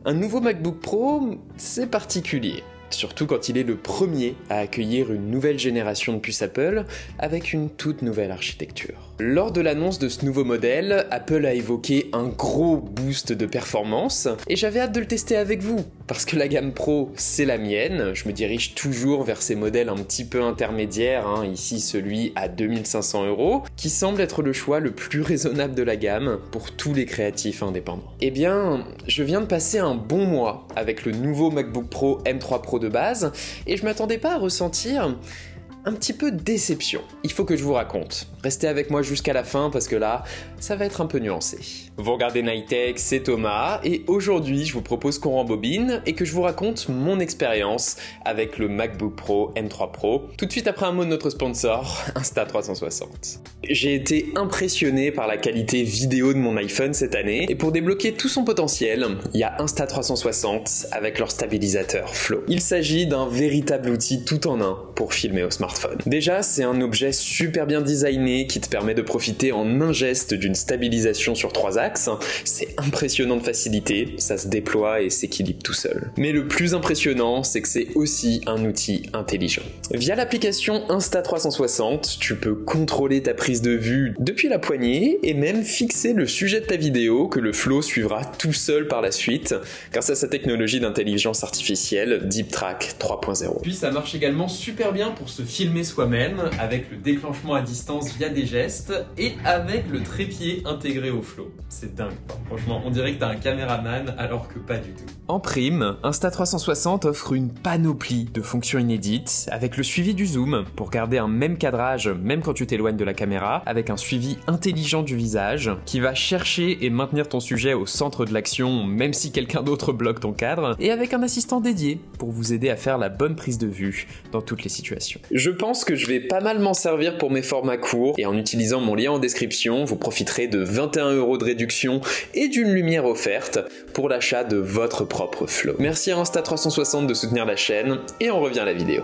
Un nouveau MacBook Pro, c'est particulier. Surtout quand il est le premier à accueillir une nouvelle génération de puces Apple avec une toute nouvelle architecture. Lors de l'annonce de ce nouveau modèle, Apple a évoqué un gros boost de performance et j'avais hâte de le tester avec vous parce que la gamme Pro c'est la mienne, je me dirige toujours vers ces modèles un petit peu intermédiaires, ici celui à 2500 €, qui semble être le choix le plus raisonnable de la gamme pour tous les créatifs indépendants. Eh bien, je viens de passer un bon mois avec le nouveau MacBook Pro M3 Pro de base et je m'attendais pas à ressentir un petit peu de déception. Il faut que je vous raconte. Restez avec moi jusqu'à la fin parce que là, ça va être un peu nuancé. Vous regardez Nightech, c'est Thomas et aujourd'hui je vous propose qu'on rembobine et que je vous raconte mon expérience avec le MacBook Pro M3 Pro tout de suite après un mot de notre sponsor, Insta360. J'ai été impressionné par la qualité vidéo de mon iPhone cette année et pour débloquer tout son potentiel, il y a Insta360 avec leur stabilisateur Flow. Il s'agit d'un véritable outil tout en un pour filmer au smartphone. Déjà, c'est un objet super bien designé qui te permet de profiter en un geste d'une stabilisation sur 3 axes. C'est impressionnant de facilité, ça se déploie et s'équilibre tout seul. Mais le plus impressionnant, c'est que c'est aussi un outil intelligent. Via l'application Insta360, tu peux contrôler ta prise de vue depuis la poignée et même fixer le sujet de ta vidéo que le Flow suivra tout seul par la suite grâce à sa technologie d'intelligence artificielle DeepTrack 3.0. Puis ça marche également super bien pour se filmer soi-même avec le déclenchement à distance via des gestes et avec le trépied intégré au Flow. C'est dingue, franchement, on dirait que t'as un caméraman alors que pas du tout. En prime, Insta360 offre une panoplie de fonctions inédites avec le suivi du zoom pour garder un même cadrage même quand tu t'éloignes de la caméra, avec un suivi intelligent du visage qui va chercher et maintenir ton sujet au centre de l'action même si quelqu'un d'autre bloque ton cadre, et avec un assistant dédié pour vous aider à faire la bonne prise de vue dans toutes les situations. Je pense que je vais pas mal m'en servir pour mes formats courts et en utilisant mon lien en description, vous profiterez de 21 € de réduction et d'une lumière offerte pour l'achat de votre propre Flow. Merci à Insta360 de soutenir la chaîne et on revient à la vidéo.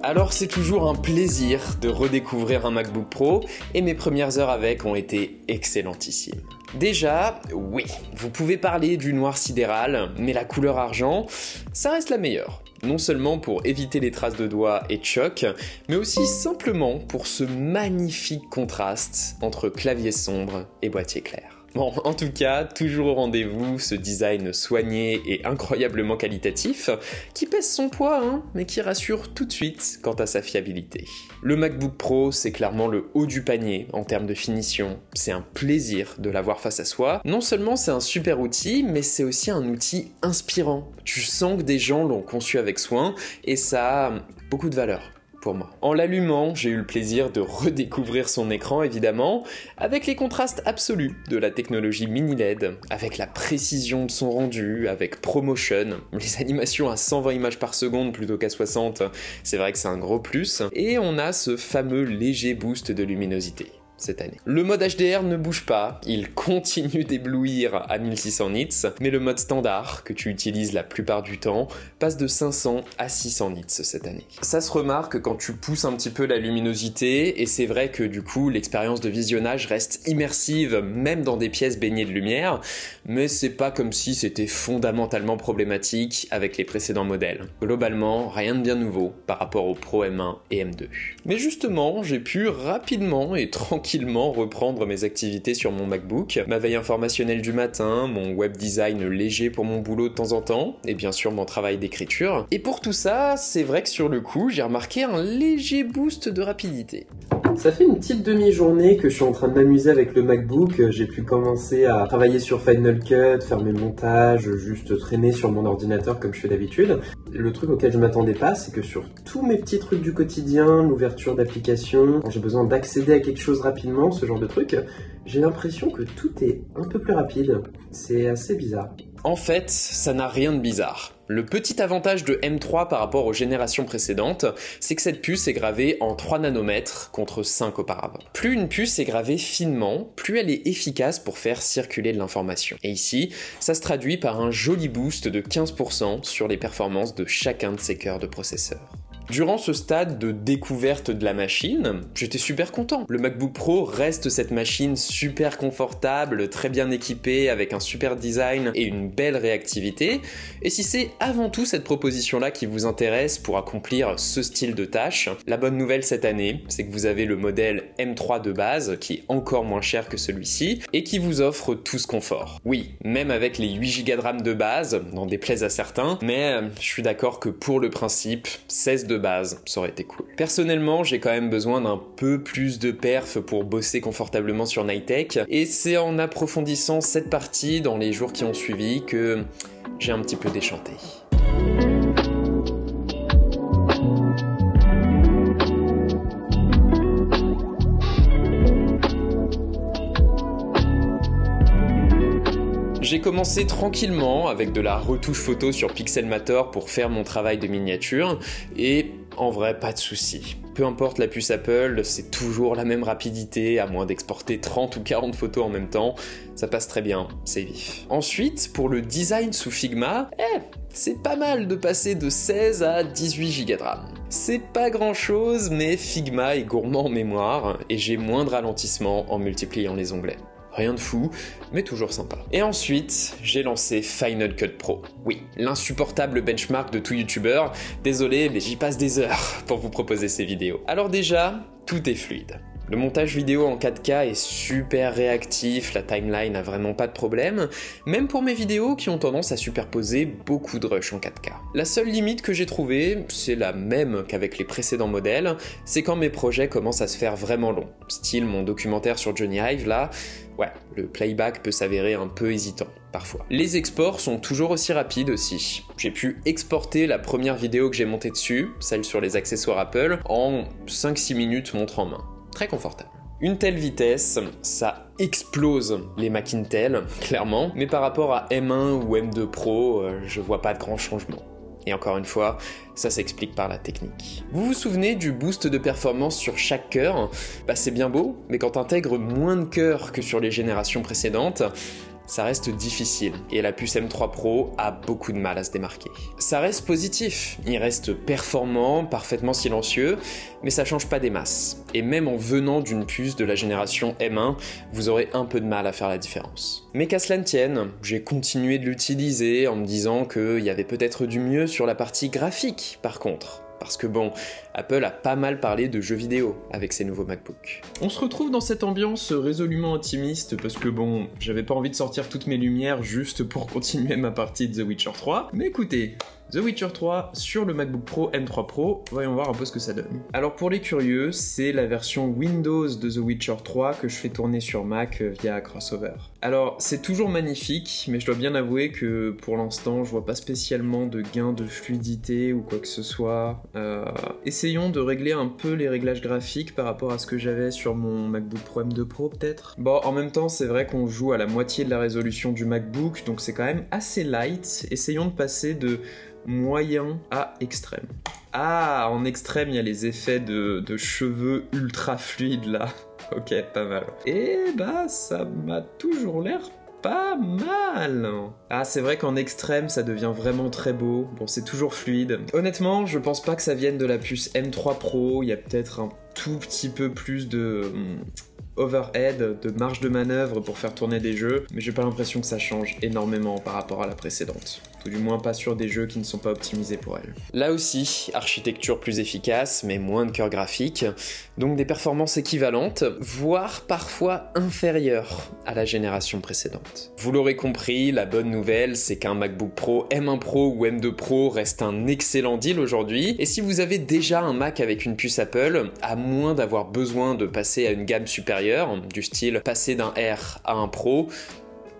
Alors c'est toujours un plaisir de redécouvrir un MacBook Pro et mes premières heures avec ont été excellentissimes. Déjà, oui, vous pouvez parler du noir sidéral, mais la couleur argent, ça reste la meilleure. Non seulement pour éviter les traces de doigts et de choc, mais aussi simplement pour ce magnifique contraste entre clavier sombre et boîtier clair. Bon, en tout cas, toujours au rendez-vous, ce design soigné et incroyablement qualitatif, qui pèse son poids, mais qui rassure tout de suite quant à sa fiabilité. Le MacBook Pro, c'est clairement le haut du panier en termes de finition. C'est un plaisir de l'avoir face à soi. Non seulement c'est un super outil, mais c'est aussi un outil inspirant. Tu sens que des gens l'ont conçu avec soin et ça a beaucoup de valeur. Pour moi. En l'allumant, j'ai eu le plaisir de redécouvrir son écran évidemment, avec les contrastes absolus de la technologie mini LED, avec la précision de son rendu, avec ProMotion, les animations à 120 images par seconde plutôt qu'à 60, c'est vrai que c'est un gros plus, et on a ce fameux léger boost de luminosité cette année. Le mode HDR ne bouge pas, il continue d'éblouir à 1600 nits, mais le mode standard, que tu utilises la plupart du temps, passe de 500 à 600 nits cette année. Ça se remarque quand tu pousses un petit peu la luminosité, et c'est vrai que du coup, l'expérience de visionnage reste immersive, même dans des pièces baignées de lumière, mais c'est pas comme si c'était fondamentalement problématique avec les précédents modèles. Globalement, rien de bien nouveau par rapport au Pro M1 et M2. Mais justement, j'ai pu rapidement et tranquillement reprendre mes activités sur mon MacBook, ma veille informationnelle du matin, mon web design léger pour mon boulot de temps en temps, et bien sûr mon travail d'écriture. Et pour tout ça, c'est vrai que sur le coup, j'ai remarqué un léger boost de rapidité. Ça fait une petite demi-journée que je suis en train de m'amuser avec le MacBook. J'ai pu commencer à travailler sur Final Cut, faire mes montages, juste traîner sur mon ordinateur comme je fais d'habitude. Le truc auquel je m'attendais pas, c'est que sur tous mes petits trucs du quotidien, l'ouverture d'applications, quand j'ai besoin d'accéder à quelque chose rapidement, ce genre de truc, j'ai l'impression que tout est un peu plus rapide. C'est assez bizarre. En fait, ça n'a rien de bizarre. Le petit avantage de M3 par rapport aux générations précédentes, c'est que cette puce est gravée en 3 nanomètres contre 5 auparavant. Plus une puce est gravée finement, plus elle est efficace pour faire circuler de l'information. Et ici, ça se traduit par un joli boost de 15% sur les performances de chacun de ces cœurs de processeur. Durant ce stade de découverte de la machine, j'étais super content. Le MacBook Pro reste cette machine super confortable, très bien équipée, avec un super design et une belle réactivité. Et si c'est avant tout cette proposition-là qui vous intéresse pour accomplir ce style de tâche, la bonne nouvelle cette année, c'est que vous avez le modèle M3 de base, qui est encore moins cher que celui-ci, et qui vous offre tout ce confort. Oui, même avec les 8 Go de RAM de base, n'en déplaise à certains, mais je suis d'accord que pour le principe, 16 de base, ça aurait été cool. Personnellement, j'ai quand même besoin d'un peu plus de perf pour bosser confortablement sur Nightech, et c'est en approfondissant cette partie dans les jours qui ont suivi que j'ai un petit peu déchanté. J'ai commencé tranquillement avec de la retouche photo sur Pixelmator pour faire mon travail de miniature, et en vrai, pas de soucis. Peu importe la puce Apple, c'est toujours la même rapidité, à moins d'exporter 30 ou 40 photos en même temps, ça passe très bien, c'est vif. Ensuite, pour le design sous Figma, c'est pas mal de passer de 16 à 18 Go de RAM. C'est pas grand chose, mais Figma est gourmand en mémoire, et j'ai moins de ralentissement en multipliant les onglets. Rien de fou, mais toujours sympa. Et ensuite, j'ai lancé Final Cut Pro. Oui, l'insupportable benchmark de tout youtubeur. Désolé, mais j'y passe des heures pour vous proposer ces vidéos. Alors déjà, tout est fluide. Le montage vidéo en 4K est super réactif, la timeline n'a vraiment pas de problème, même pour mes vidéos qui ont tendance à superposer beaucoup de rush en 4K. La seule limite que j'ai trouvée, c'est la même qu'avec les précédents modèles, c'est quand mes projets commencent à se faire vraiment longs. Style mon documentaire sur Johnny Ive là, ouais, le playback peut s'avérer un peu hésitant, parfois. Les exports sont toujours aussi rapides aussi. J'ai pu exporter la première vidéo que j'ai montée dessus, celle sur les accessoires Apple, en 5-6 minutes montre en main. Très confortable. Une telle vitesse, ça explose les Mac Intel, clairement, mais par rapport à M1 ou M2 Pro, je vois pas de grands changements. Et encore une fois, ça s'explique par la technique. Vous vous souvenez du boost de performance sur chaque cœur ? Bah c'est bien beau, mais quand t'intègres moins de cœurs que sur les générations précédentes, ça reste difficile, et la puce M3 Pro a beaucoup de mal à se démarquer. Ça reste positif, il reste performant, parfaitement silencieux, mais ça change pas des masses. Et même en venant d'une puce de la génération M1, vous aurez un peu de mal à faire la différence. Mais qu'à cela ne tienne, j'ai continué de l'utiliser en me disant qu'il y avait peut-être du mieux sur la partie graphique, par contre. Parce que bon, Apple a pas mal parlé de jeux vidéo avec ses nouveaux MacBooks. On se retrouve dans cette ambiance résolument intimiste parce que bon, j'avais pas envie de sortir toutes mes lumières juste pour continuer ma partie de The Witcher 3. Mais écoutez, The Witcher 3 sur le MacBook Pro M3 Pro, voyons voir un peu ce que ça donne. Alors pour les curieux, c'est la version Windows de The Witcher 3 que je fais tourner sur Mac via Crossover. Alors c'est toujours magnifique, mais je dois bien avouer que pour l'instant je vois pas spécialement de gain de fluidité ou quoi que ce soit. Essayons de régler un peu les réglages graphiques par rapport à ce que j'avais sur mon MacBook Pro M2 Pro peut-être. Bon, en même temps c'est vrai qu'on joue à la moitié de la résolution du MacBook, donc c'est quand même assez light. Essayons de passer de moyen à extrême. Ah, en extrême, il y a les effets de cheveux ultra fluides là. Ok, pas mal. Et bah, ça m'a toujours l'air pas mal. Ah, c'est vrai qu'en extrême, ça devient vraiment très beau. Bon, c'est toujours fluide. Honnêtement, je pense pas que ça vienne de la puce M3 Pro. Il y a peut-être un tout petit peu plus de overhead, de marge de manœuvre pour faire tourner des jeux, mais j'ai pas l'impression que ça change énormément par rapport à la précédente. Tout du moins pas sur des jeux qui ne sont pas optimisés pour elle. Là aussi, architecture plus efficace, mais moins de cœur graphique, donc des performances équivalentes, voire parfois inférieures à la génération précédente. Vous l'aurez compris, la bonne nouvelle, c'est qu'un MacBook Pro M1 Pro ou M2 Pro reste un excellent deal aujourd'hui, et si vous avez déjà un Mac avec une puce Apple, à moins d'avoir besoin de passer à une gamme supérieure, du style passer d'un R à un Pro,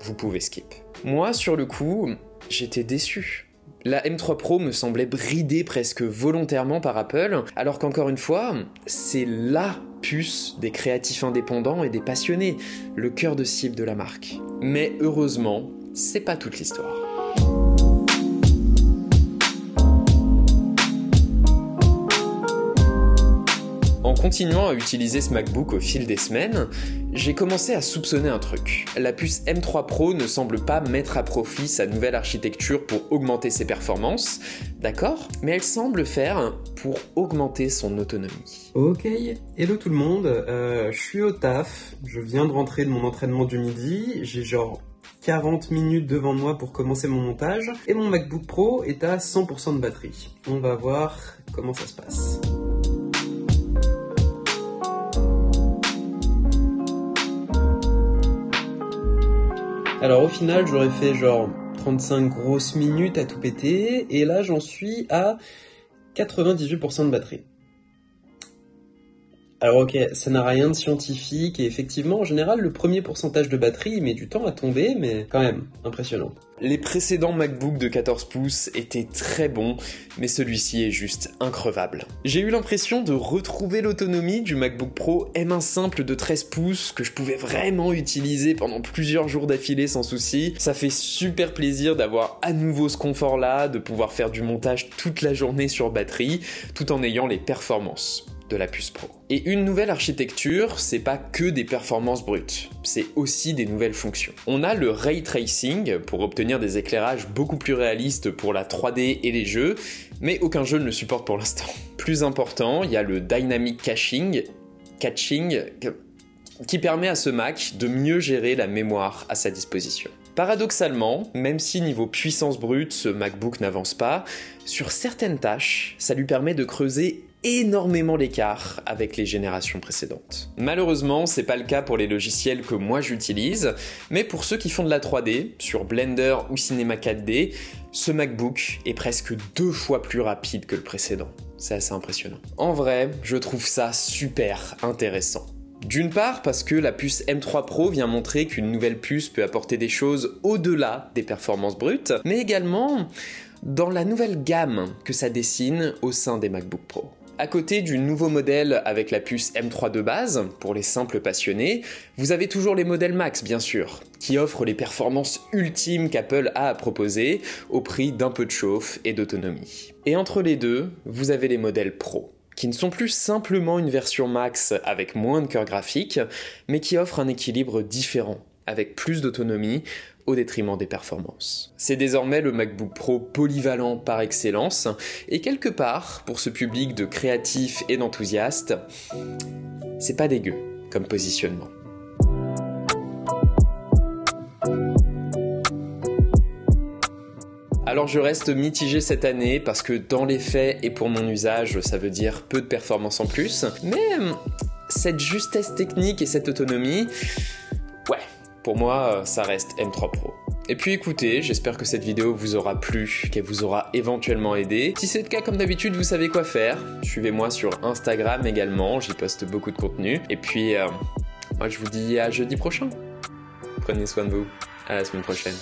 vous pouvez skip. Moi, sur le coup, j'étais déçu. La M3 Pro me semblait bridée presque volontairement par Apple, alors qu'encore une fois, c'est LA puce des créatifs indépendants et des passionnés, le cœur de cible de la marque. Mais heureusement, c'est pas toute l'histoire. En continuant à utiliser ce MacBook au fil des semaines, j'ai commencé à soupçonner un truc. La puce M3 Pro ne semble pas mettre à profit sa nouvelle architecture pour augmenter ses performances, d'accord, mais elle semble faire pour augmenter son autonomie. Ok, hello tout le monde, je suis au taf, je viens de rentrer de mon entraînement du midi, j'ai genre 40 minutes devant moi pour commencer mon montage, et mon MacBook Pro est à 100% de batterie. On va voir comment ça se passe. Alors au final, j'aurais fait genre 35 grosses minutes à tout péter, et là j'en suis à 98% de batterie. Alors ok, ça n'a rien de scientifique, et effectivement, en général, le premier pourcentage de batterie il met du temps à tomber, mais quand même, impressionnant. Les précédents MacBook de 14 pouces étaient très bons, mais celui-ci est juste increvable. J'ai eu l'impression de retrouver l'autonomie du MacBook Pro M1 simple de 13 pouces que je pouvais vraiment utiliser pendant plusieurs jours d'affilée sans souci. Ça fait super plaisir d'avoir à nouveau ce confort-là, de pouvoir faire du montage toute la journée sur batterie, tout en ayant les performances de la puce Pro. Et une nouvelle architecture, c'est pas que des performances brutes, c'est aussi des nouvelles fonctions. On a le Ray Tracing pour obtenir des éclairages beaucoup plus réalistes pour la 3D et les jeux, mais aucun jeu ne le supporte pour l'instant. Plus important, il y a le Dynamic Caching, qui permet à ce Mac de mieux gérer la mémoire à sa disposition. Paradoxalement, même si niveau puissance brute, ce MacBook n'avance pas, sur certaines tâches, ça lui permet de creuser énormément l'écart avec les générations précédentes. Malheureusement, c'est pas le cas pour les logiciels que moi j'utilise, mais pour ceux qui font de la 3D, sur Blender ou Cinema 4D, ce MacBook est presque 2 fois plus rapide que le précédent. C'est assez impressionnant. En vrai, je trouve ça super intéressant. D'une part parce que la puce M3 Pro vient montrer qu'une nouvelle puce peut apporter des choses au-delà des performances brutes, mais également dans la nouvelle gamme que ça dessine au sein des MacBook Pro. À côté du nouveau modèle avec la puce M3 de base, pour les simples passionnés, vous avez toujours les modèles Max bien sûr, qui offrent les performances ultimes qu'Apple a à proposer au prix d'un peu de chauffe et d'autonomie. Et entre les deux, vous avez les modèles Pro, qui ne sont plus simplement une version Max avec moins de cœur graphique, mais qui offrent un équilibre différent, avec plus d'autonomie, au détriment des performances. C'est désormais le MacBook Pro polyvalent par excellence, et quelque part, pour ce public de créatifs et d'enthousiastes, c'est pas dégueu comme positionnement. Alors je reste mitigé cette année parce que dans les faits et pour mon usage, ça veut dire peu de performance en plus, mais cette justesse technique et cette autonomie, ouais, pour moi, ça reste M3 Pro. Et puis écoutez, j'espère que cette vidéo vous aura plu, qu'elle vous aura éventuellement aidé. Si c'est le cas, comme d'habitude, vous savez quoi faire. Suivez-moi sur Instagram également, j'y poste beaucoup de contenu. Et puis, moi je vous dis à jeudi prochain. Prenez soin de vous, à la semaine prochaine.